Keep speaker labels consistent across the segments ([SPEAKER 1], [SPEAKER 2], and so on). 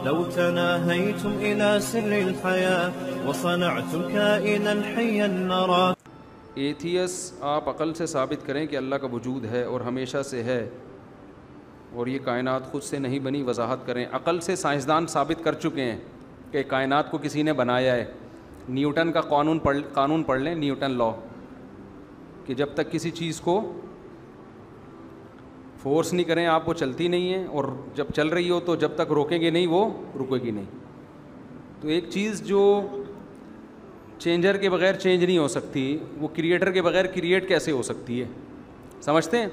[SPEAKER 1] لو تناهيتم إلى سر الحياة وصنعتم كائنا حيا نرى.
[SPEAKER 2] ایتھیس آپ عقل سے ثابت کریں کہ اللہ کا وجود ہے اور ہمیشہ سے ہے اور یہ کائنات خود سے نہیں بنی، وضاحت کریں. عقل سے سائنسدان ثابت کر چکے ہیں کہ کائنات کو کسی نے بنایا ہے. نیوٹن کا قانون پڑھ لیں، نیوٹن لا، کہ جب تک کسی چیز کو فورس نہیں کریں آپ وہ چلتی نہیں ہے، اور جب چل رہی ہو تو جب تک روکیں گے نہیں وہ رکے گی نہیں. تو ایک چیز جو چینجر کے بغیر چینج نہیں ہو سکتی، وہ کریٹر کے بغیر کریٹ کیسے ہو سکتی ہے؟ سمجھتے ہیں؟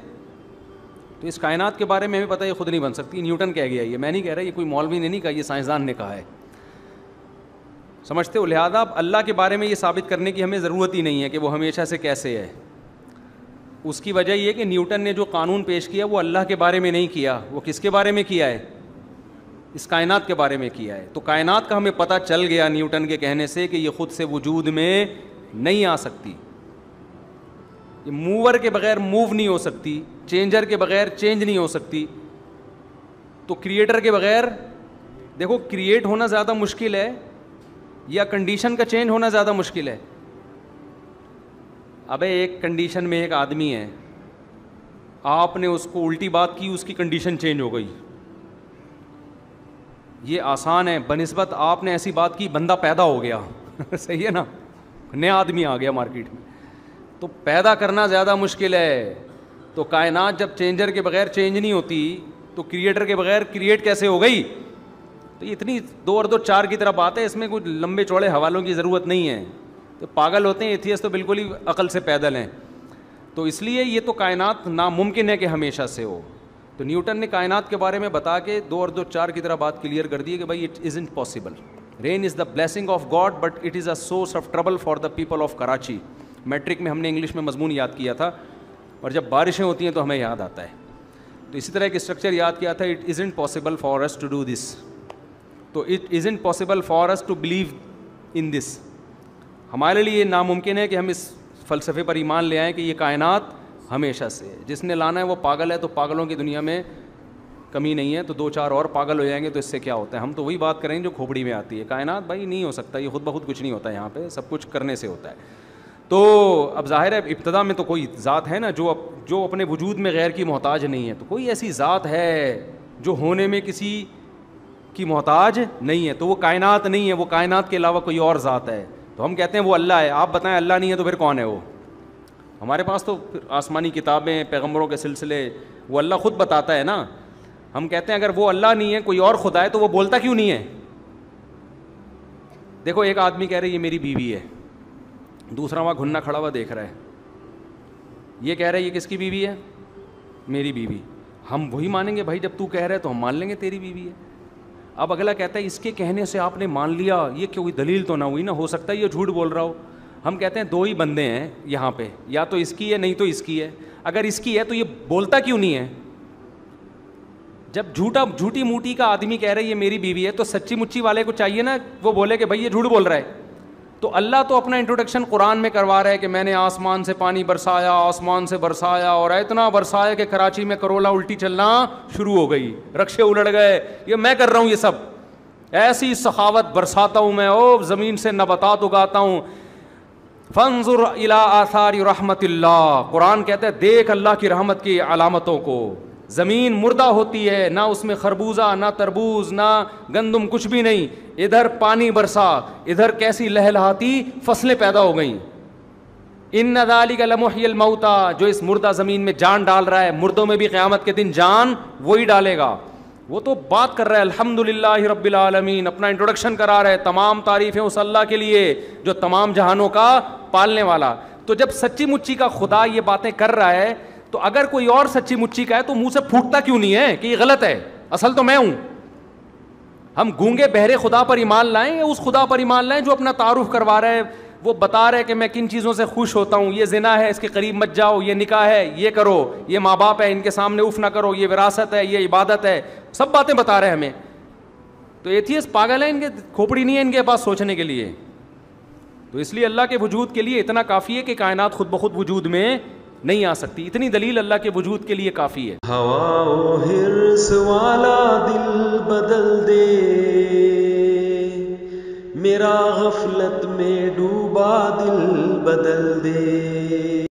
[SPEAKER 2] تو اس کائنات کے بارے میں ہمیں پتہ ہے یہ خود نہیں بن سکتی. نیوٹن کہہ گیا، یہ میں نہیں کہہ رہا، یہ کوئی مولوی نے نہیں کہا، یہ سائنسدان نے کہا ہے. سمجھتے ہو؟ لہٰذا اللہ کے بارے میں یہ ثابت کرنے کی ہمیں ضرورت ہی نہیں ہے کہ وہ ہمیشہ سے کیسے ہے. اس کی وجہ یہ کہ نیوٹن نے جو قانون پیش کیا وہ اللہ کے بارے میں نہیں کیا، وہ کس کے بارے میں کیا ہے؟ اس کائنات کے بارے میں کیا ہے. تو کائنات کا ہمیں پتہ چل گیا نیوٹن کے کہنے سے کہ یہ خود سے وجود میں نہیں آ سکتی، یہ موور کے بغیر موو نہیں ہو سکتی، چینجر کے بغیر چینج نہیں ہو سکتی. تو کریٹر کے بغیر، دیکھو کریٹ ہونا زیادہ مشکل ہے یا کنڈیشن کا چینج ہونا زیادہ مشکل ہے؟ ابے ایک کنڈیشن میں ایک آدمی ہے، آپ نے اس کو الٹی بات کی، اس کی کنڈیشن چینج ہو گئی، یہ آسان ہے. بنسبت آپ نے ایسی بات کی بندہ پیدا ہو گیا صحیح ہے نا، نیا آدمی آ گیا مارکیٹ میں. تو پیدا کرنا زیادہ مشکل ہے. تو کائنات جب چینجر کے بغیر چینج نہیں ہوتی تو کریٹر کے بغیر کریٹ کیسے ہو گئی؟ تو اتنی 2 اور 2 4 کی طرح بات ہے، اس میں کوئی لمبے چوڑے حوالوں کی ضرورت نہیں ہے. تو پاگل ہوتے ہیں ایتھیسٹ، تو بالکل ہی عقل سے پیدل ہیں. تو اس لیے یہ تو کائنات ناممکن ہے کہ ہمیشہ سے ہو. تو نیوٹن نے کائنات کے بارے میں بتا کے 2 اور 2 4 کی طرح بات کلیئر کر دی کہ بھائی it isn't possible. Rain is the blessing of God but it is a source of trouble for the people of Karachi. Matric میں ہم نے انگلش میں مضمون یاد کیا تھا، اور جب بارشیں ہوتی ہیں تو ہمیں یاد آتا ہے. تو اسی طرح ایک اسٹرکچر یاد کیا تھا، it isn't possible for us to do this. تو it isn't possible for us to believe in this. ہمارے لیے یہ ناممکن ہے کہ ہم اس فلسفے پر ایمان لے آئیں کہ یہ کائنات ہمیشہ سے ہے. جس نے لانا ہے وہ پاگل ہے. تو پاگلوں کی دنیا میں کمی نہیں ہے. تو 2 4 اور پاگل ہو جائیں گے تو اس سے کیا ہوتا ہے؟ ہم تو وہی بات کریں جو کھوپڑی میں آتی ہے. کائنات بھائی نہیں ہو سکتا، یہ خود بخود کچھ نہیں ہوتا ہے، یہاں پہ سب کچھ کرنے سے ہوتا ہے. تو اب ظاہر ہے ابتدا میں تو کوئی ذات ہے نا جو اپنے وجود میں غیر کی محتاج نہیں ہے. تو کوئی ایسی ذات ہے جو ہونے میں کسی کی محتاج نہیں ہے، تو وہ کائنات نہیں ہے، وہ کائنات کے علاوہ کوئی اور ذات ہے. تو ہم کہتے ہیں وہ اللہ ہے. آپ بتائیں اللہ نہیں ہے تو پھر کون ہے وہ؟ ہمارے پاس تو آسمانی کتابیں، پیغمبروں کے سلسلے، وہ اللہ خود بتاتا ہے نا. ہم کہتے ہیں اگر وہ اللہ نہیں ہے کوئی اور خدا ہے تو وہ بولتا کیوں نہیں ہے؟ دیکھو ایک آدمی کہہ رہے یہ میری بیوی ہے، دوسرا وہاں گھننا کھڑا ہوا دیکھ رہا ہے، یہ کہہ رہا ہے یہ کس کی بیوی ہے؟ میری بیوی. ہم وہی مانیں گے بھائی، جب تو کہہ رہا ہے تو ہم مان لیں گے تیری بیوی ہے. اب اگلا کہتا ہے اس کے کہنے سے آپ نے مان لیا، یہ کوئی دلیل تو نہ ہوئی نا، ہو سکتا ہے یہ جھوٹ بول رہا ہو. ہم کہتے ہیں 2 ہی بندے ہیں یہاں پہ، یا تو اس کی ہے نہیں تو اس کی ہے. اگر اس کی ہے تو یہ بولتا کیوں نہیں ہے؟ جب جھوٹی موٹی کا آدمی کہہ رہا ہے یہ میری بیوی ہے تو سچی مچی والے کو چاہیے نا وہ بولے کہ بھائی یہ جھوٹ بول رہا ہے. تو اللہ تو اپنا انٹروڈکشن قرآن میں کروا رہا ہے کہ میں نے آسمان سے پانی برسایا، آسمان سے برسایا، اور اتنا برسایا کہ کراچی میں کرولا الٹی چلنا شروع ہو گئی، رکشے الٹ گئے. یہ میں کر رہا ہوں، یہ سب ایسی سخاوت برساتا ہوں میں، او زمین سے نباتات اگاتا ہوں. فانظر الی آثار رحمت اللہ، قرآن کہتا ہے دیکھ اللہ کی رحمت کی علامتوں کو. زمین مردہ ہوتی ہے، نہ اس میں خربوزہ، نہ تربوز، نہ گندم، کچھ بھی نہیں. ادھر پانی برسا، ادھر کیسی لہلہاتی فصلیں پیدا ہو گئیں. ان ذالک لمحیی الموتى، جو اس مردہ زمین میں جان ڈال رہا ہے، مردوں میں بھی قیامت کے دن جان وہی ڈالے گا. وہ تو بات کر رہا ہے الحمدللہ رب العالمین، اپنا انٹروڈکشن کرا رہا ہے. تمام تعریفیں اس اللہ کے لیے جو تمام جہانوں کا پالنے والا. تو جب سچی مچی کا خدا یہ باتیں کر رہا ہے تو اگر کوئی اور سچی مچی کا ہے تو منہ سے پھوٹتا کیوں نہیں ہے کہ یہ غلط ہے، اصل تو میں ہوں؟ ہم گونگے بہرے خدا پر ایمان لائیں یا اس خدا پر ایمان لائیں جو اپنا تعارف کروا رہا ہے، وہ بتا رہے کہ میں کن چیزوں سے خوش ہوتا ہوں، یہ زنا ہے اس کے قریب مت جاؤ، یہ نکاح ہے یہ کرو، یہ ماں باپ ہے ان کے سامنے اف نہ کرو، یہ وراثت ہے، یہ عبادت ہے، سب باتیں بتا رہے ہیں ہمیں. تو ایتھیسٹ پاگل ہیں، ان کے کھوپڑی نہیں ہے ان کے پاس سوچنے کے لیے. تو اس لیے اللہ کے وجود کے لیے اتنا کافی ہے کہ کائنات خود بخود وجود میں نہیں آ سکتی. اتنی دلیل اللہ کے وجود کے لیے کافی ہے.
[SPEAKER 1] ہوا و حرص والا دل بدل دے
[SPEAKER 3] میرا غفلت میں ڈوبا دل بدل دے.